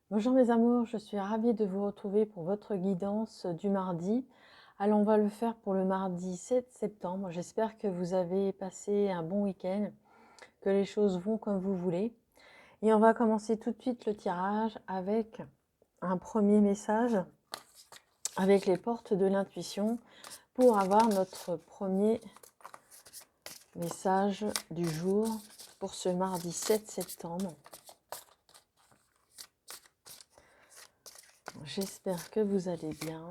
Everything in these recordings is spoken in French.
Bonjour mes amours, je suis ravie de vous retrouver pour votre guidance du mardi. Alors on va le faire pour le mardi 7 septembre. J'espère que vous avez passé un bon week-end, que les choses vont comme vous voulez. Et on va commencer tout de suite le tirage avec un premier message, avec les portes de l'intuition, pour avoir notre premier message du jour pour ce mardi 7 septembre. J'espère que vous allez bien,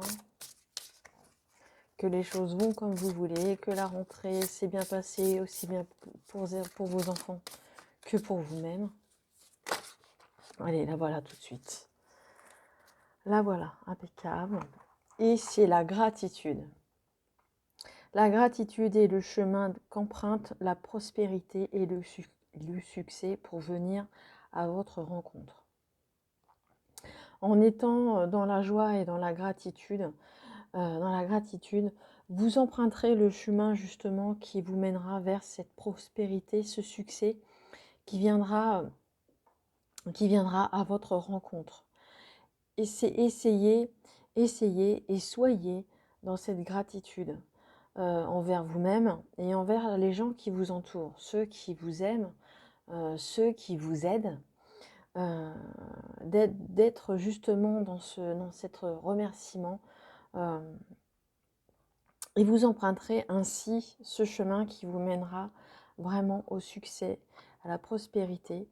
que les choses vont comme vous voulez, que la rentrée s'est bien passée, aussi bien pour vos enfants que pour vous-même. Allez, la voilà tout de suite. La voilà, impeccable. Et c'est la gratitude. La gratitude est le chemin qu'emprunte la prospérité et le succès pour venir à votre rencontre. En étant dans la joie et dans la gratitude, vous emprunterez le chemin justement qui vous mènera vers cette prospérité, ce succès qui viendra à votre rencontre. Essayez et soyez dans cette gratitude envers vous-même et envers les gens qui vous entourent, ceux qui vous aiment, ceux qui vous aident, d'être justement dans cet remerciement. Et vous emprunterez ainsi ce chemin qui vous mènera vraiment au succès, à la prospérité,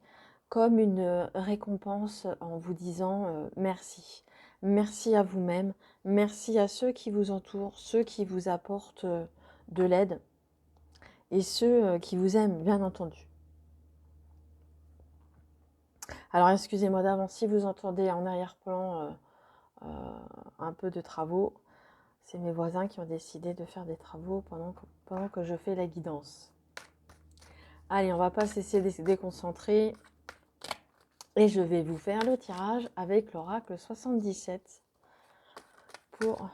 comme une récompense en vous disant merci. Merci à vous-même, merci à ceux qui vous entourent, ceux qui vous apportent de l'aide et ceux qui vous aiment, bien entendu. Alors, excusez-moi d'avance si vous entendez en arrière-plan un peu de travaux. C'est mes voisins qui ont décidé de faire des travaux pendant que je fais la guidance. Allez, on va pas cesser de se déconcentrer. Et je vais vous faire le tirage avec l'oracle 77 pour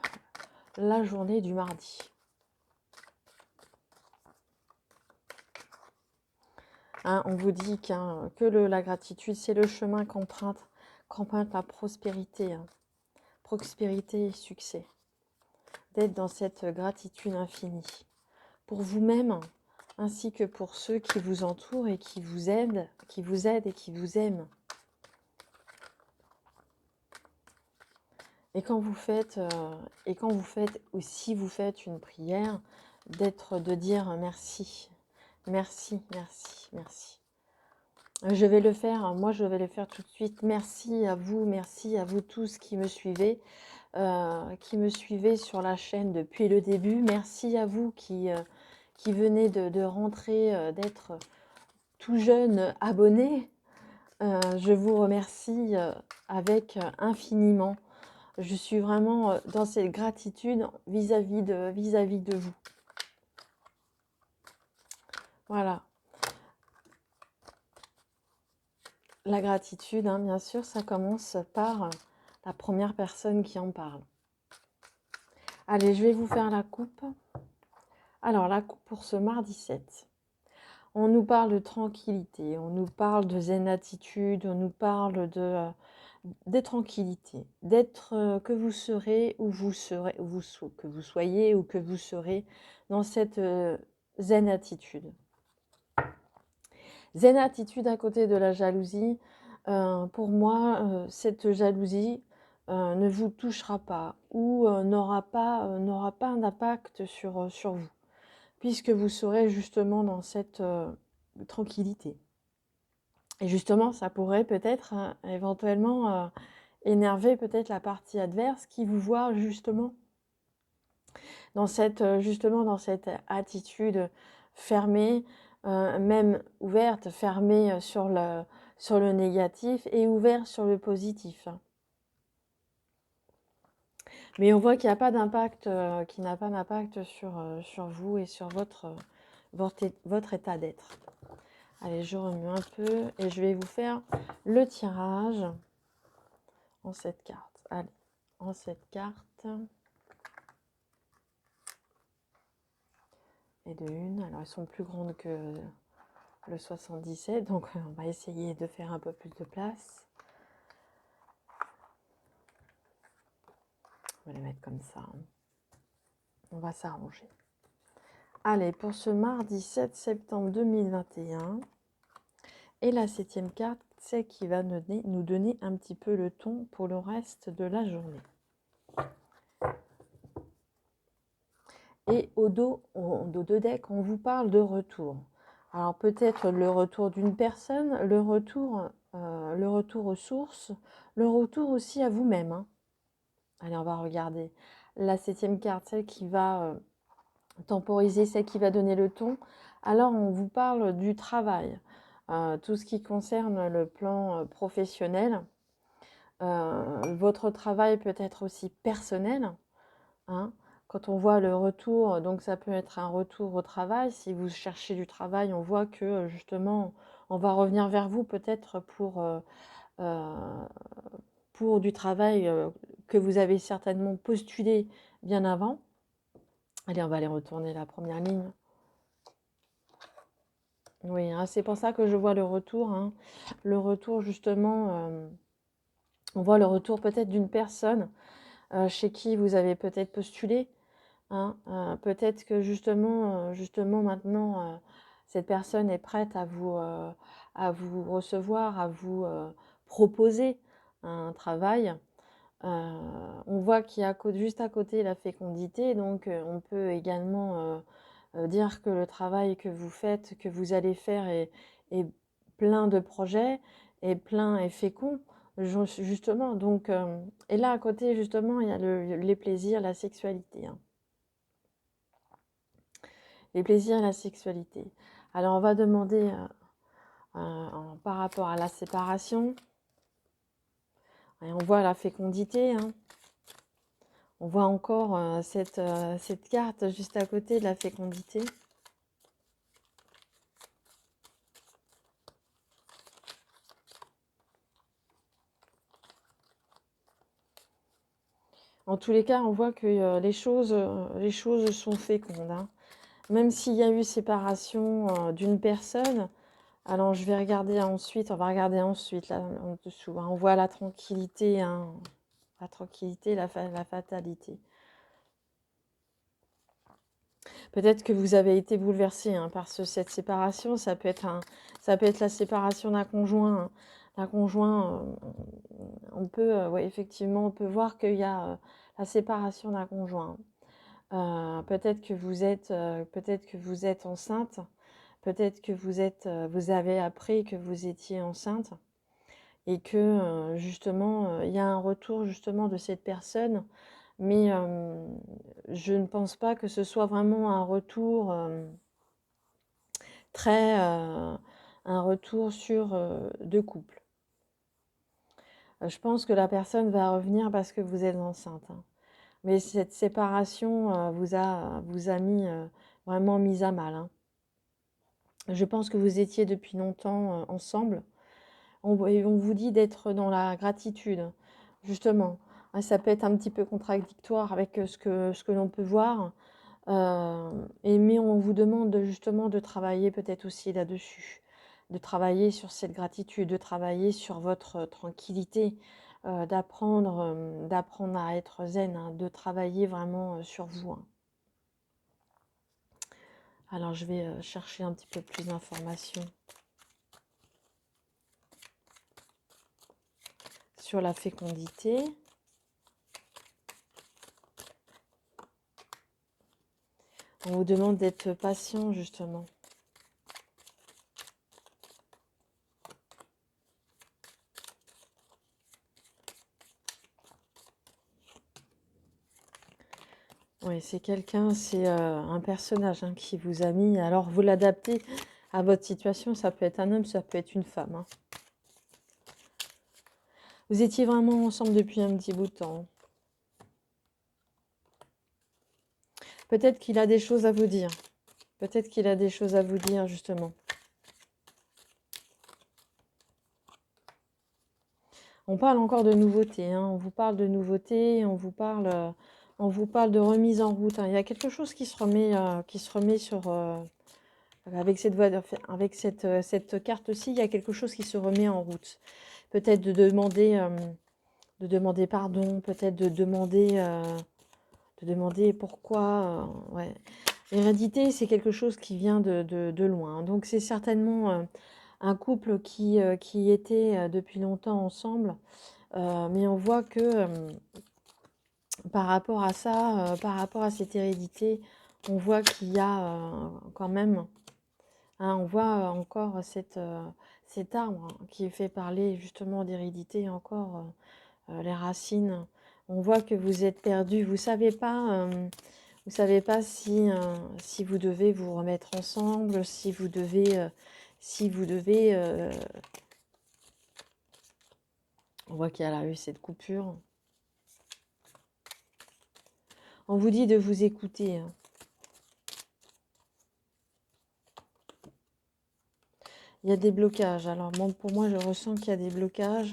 la journée du mardi. On vous dit que la gratitude, c'est le chemin qu'emprunte la prospérité. Prospérité et succès. D'être dans cette gratitude infinie. Pour vous-même, ainsi que pour ceux qui vous entourent et qui vous aident et qui vous aiment. Et quand vous faites, ou si vous faites une prière, de dire merci, merci, merci, merci. Je vais le faire, moi je vais le faire tout de suite. Merci à vous tous qui me suivez sur la chaîne depuis le début. Merci à vous qui venez de rentrer, d'être tout jeune abonné. Je vous remercie avec infiniment. Je suis vraiment dans cette gratitude vis-à-vis de vous. Voilà. La gratitude, bien sûr, ça commence par la première personne qui en parle. Allez, je vais vous faire la coupe. Alors, la coupe pour ce mardi 7. On nous parle de tranquillité, on nous parle de zen attitude, on nous parle de tranquillité, d'être que vous serez où vous serez, que vous soyez ou que vous serez dans cette zen attitude. Zen attitude à côté de la jalousie. Pour moi, cette jalousie ne vous touchera pas ou n'aura pas d'impact sur vous, puisque vous serez justement dans cette tranquillité. Et justement, ça pourrait peut-être éventuellement énerver peut-être la partie adverse qui vous voit justement dans cette attitude fermée, même ouverte, fermée sur le négatif et ouverte sur le positif. Mais on voit qu'il n'y a pas d'impact, sur vous et sur votre état d'être. Allez, je remue un peu et je vais vous faire le tirage en cette carte. Allez, en cette carte. Et de une. Alors, elles sont plus grandes que le 77, donc on va essayer de faire un peu plus de place. mettre comme ça. On va s'arranger. Allez, pour ce mardi 7 septembre 2021. Et la 7e carte, c'est qui va nous donner un petit peu le ton pour le reste de la journée. Et au dos de deck, on vous parle de retour. Alors peut-être le retour d'une personne, le retour aux sources, le retour aussi à vous-même. Hein. Allez, on va regarder. La 7e carte, celle qui va temporiser, celle qui va donner le ton. Alors on vous parle du travail. Tout ce qui concerne le plan professionnel. Votre travail peut être aussi personnel. Hein. Quand on voit le retour, donc ça peut être un retour au travail. Si vous cherchez du travail, on voit que justement, on va revenir vers vous peut-être pour du travail que vous avez certainement postulé bien avant. Allez, on va aller retourner la première ligne. Oui, hein, c'est pour ça que je vois le retour. Hein. Le retour, justement, on voit le retour peut-être d'une personne chez qui vous avez peut-être postulé. Hein, peut-être que justement maintenant, cette personne est prête à vous recevoir, à vous proposer un travail. On voit qu'il y a juste à côté la fécondité, donc on peut également dire que le travail que vous faites, que vous allez faire est plein de projets, est plein et fécond, justement. Donc, et là à côté, justement, il y a les plaisirs, la sexualité. Hein. Les plaisirs et la sexualité. Alors, on va demander par rapport à la séparation. Et on voit la fécondité. Hein. On voit encore cette carte juste à côté de la fécondité. En tous les cas, on voit que les choses sont fécondes. Hein. Même s'il y a eu séparation d'une personne, alors je vais regarder ensuite, on va regarder ensuite là en dessous. Hein. On voit la tranquillité, hein, la tranquillité, la fatalité. Peut-être que vous avez été bouleversé hein, par cette séparation. Ça peut être la séparation d'un conjoint. Hein. D'un conjoint, on peut, ouais, effectivement, on peut voir qu'il y a la séparation d'un conjoint. Peut-être que vous êtes enceinte. Peut-être que vous avez appris que vous étiez enceinte et que justement, il y a un retour justement de cette personne. Mais je ne pense pas que ce soit vraiment un retour un retour sur deux couples. Je pense que la personne va revenir parce que vous êtes enceinte. Hein. Mais cette séparation vous a vraiment mis à mal. Hein. Je pense que vous étiez depuis longtemps ensemble. On vous dit d'être dans la gratitude, justement. Ça peut être un petit peu contradictoire avec ce que l'on peut voir. Mais on vous demande justement de travailler peut-être aussi là-dessus, de travailler sur cette gratitude, de travailler sur votre tranquillité, d'apprendre à être zen, hein, de travailler vraiment sur vous. Hein. Alors je vais chercher un petit peu plus d'informations sur la fécondité. On vous demande d'être patient justement. Oui, c'est un personnage hein, qui vous a mis. Alors, vous l'adaptez à votre situation. Ça peut être un homme, ça peut être une femme. Hein. Vous étiez vraiment ensemble depuis un petit bout de temps. Peut-être qu'il a des choses à vous dire. Peut-être qu'il a des choses à vous dire, justement. On parle encore de nouveautés. Hein. On vous parle de nouveautés, on vous parle de remise en route. Hein. Il y a quelque chose qui se remet sur... avec cette carte-ci, il y a quelque chose qui se remet en route. Peut-être de demander pardon, peut-être de demander de demander pourquoi. Ouais. L'hérédité, c'est quelque chose qui vient de loin. Donc c'est certainement un couple qui était depuis longtemps ensemble, mais on voit que par rapport à ça, par rapport à cette hérédité, on voit qu'il y a quand même, hein, on voit encore cet arbre qui fait parler justement d'hérédité, encore les racines. On voit que vous êtes perdu, vous savez pas. Vous savez pas si vous devez vous remettre ensemble, si vous devez. On voit qu'il y a eu cette coupure. On vous dit de vous écouter. Hein. Il y a des blocages. Alors pour moi, je ressens qu'il y a des blocages.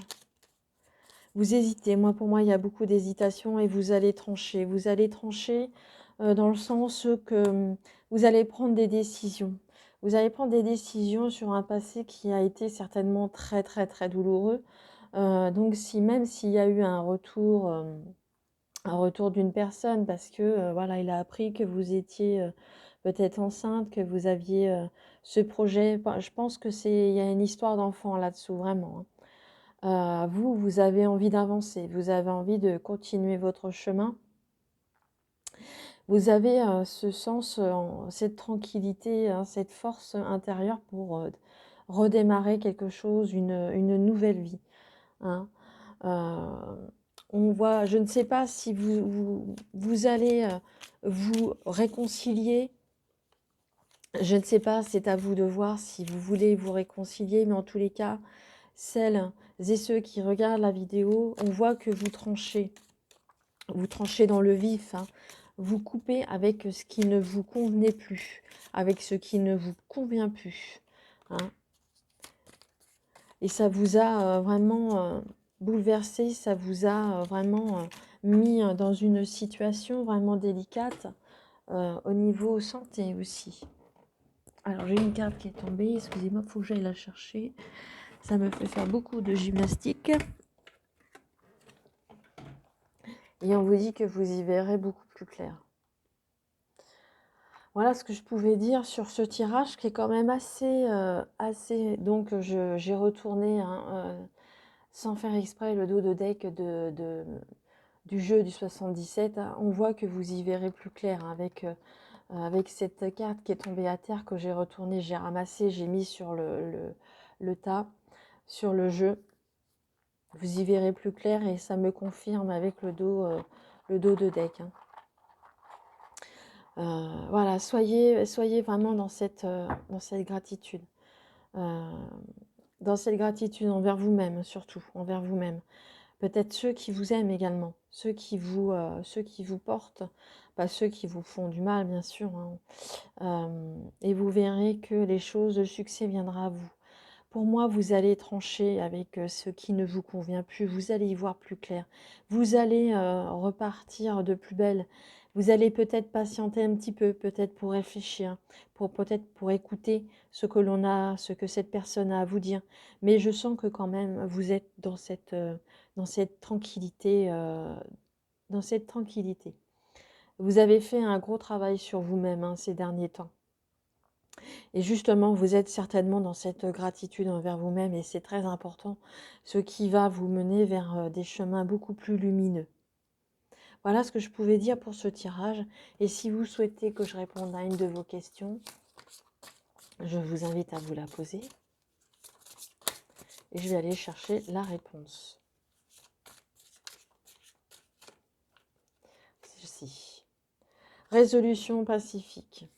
Vous hésitez. Pour moi, il y a beaucoup d'hésitation et vous allez trancher. Vous allez trancher dans le sens que vous allez prendre des décisions. Vous allez prendre des décisions sur un passé qui a été certainement très, très, très douloureux. Donc, même s'il y a eu un retour d'une personne, parce que voilà, il a appris que vous étiez peut-être enceinte, que vous aviez ce projet. Je pense que il y a une histoire d'enfant là-dessous, vraiment. Hein. Vous avez envie d'avancer, vous avez envie de continuer votre chemin. Vous avez ce sens, cette tranquillité, hein, cette force intérieure pour redémarrer quelque chose, une nouvelle vie. Hein. On voit, je ne sais pas si vous allez vous réconcilier. Je ne sais pas, c'est à vous de voir si vous voulez vous réconcilier, mais en tous les cas, celles et ceux qui regardent la vidéo, on voit que vous tranchez dans le vif, hein. Vous coupez avec ce qui ne vous convenait plus, avec ce qui ne vous convient plus. Hein. Et ça vous a vraiment bouleversé, ça vous a vraiment mis dans une situation vraiment délicate au niveau santé aussi. Alors j'ai une carte qui est tombée, excusez-moi, il faut que j'aille la chercher. Ça me fait faire beaucoup de gymnastique. Et on vous dit que vous y verrez beaucoup plus clair. Voilà ce que je pouvais dire sur ce tirage qui est quand même assez. Donc j'ai retourné sans faire exprès le dos de deck du jeu du 77. Hein. On voit que vous y verrez plus clair hein, avec cette carte qui est tombée à terre que j'ai retournée, j'ai ramassé, j'ai mis sur le tas, sur le jeu. Vous y verrez plus clair et ça me confirme avec le dos de deck. Hein. Voilà, soyez vraiment dans cette gratitude. Dans cette gratitude envers vous-même, surtout, envers vous-même. Peut-être ceux qui vous aiment également, ceux qui vous portent, pas ceux qui vous font du mal, bien sûr. Hein. Et vous verrez que les choses, le succès viendra à vous. Pour moi, vous allez trancher avec ce qui ne vous convient plus. Vous allez y voir plus clair. Vous allez repartir de plus belle. Vous allez peut-être patienter un petit peu, peut-être pour réfléchir, peut-être pour écouter ce que cette personne a à vous dire. Mais je sens que quand même, vous êtes dans cette tranquillité, Vous avez fait un gros travail sur vous-même hein, ces derniers temps. Et justement, vous êtes certainement dans cette gratitude envers vous-même et c'est très important, ce qui va vous mener vers des chemins beaucoup plus lumineux. Voilà ce que je pouvais dire pour ce tirage. Et si vous souhaitez que je réponde à une de vos questions, je vous invite à vous la poser. Et je vais aller chercher la réponse. Ceci. Résolution pacifique.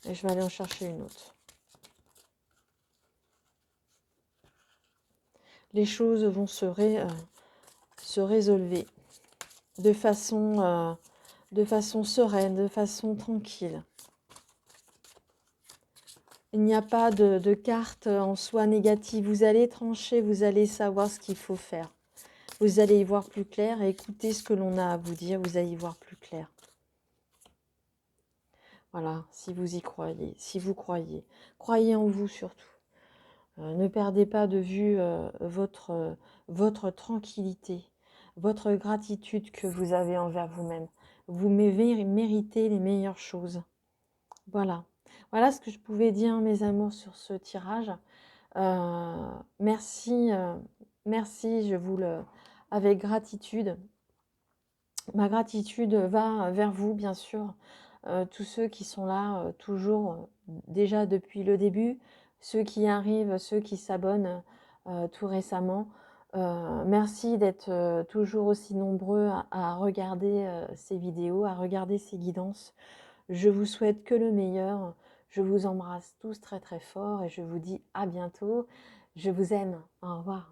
Et je vais aller en chercher une autre. Les choses vont se résolver de façon sereine, de façon tranquille. Il n'y a pas de carte en soi négative. Vous allez trancher, vous allez savoir ce qu'il faut faire. Vous allez y voir plus clair et écoutez ce que l'on a à vous dire, vous allez y voir plus clair. Voilà, si vous y croyez, si vous croyez. Croyez en vous surtout. Ne perdez pas de vue votre tranquillité, votre gratitude que vous avez envers vous-même. Vous méritez les meilleures choses. Voilà. Voilà ce que je pouvais dire, mes amours, sur ce tirage. Merci, merci, je vous le... avec gratitude. Ma gratitude va vers vous, bien sûr, tous ceux qui sont là toujours, déjà depuis le début, ceux qui arrivent, ceux qui s'abonnent tout récemment. Merci d'être toujours aussi nombreux à regarder ces vidéos, à regarder ces guidances. Je vous souhaite que le meilleur. Je vous embrasse tous très très fort et je vous dis à bientôt. Je vous aime. Au revoir.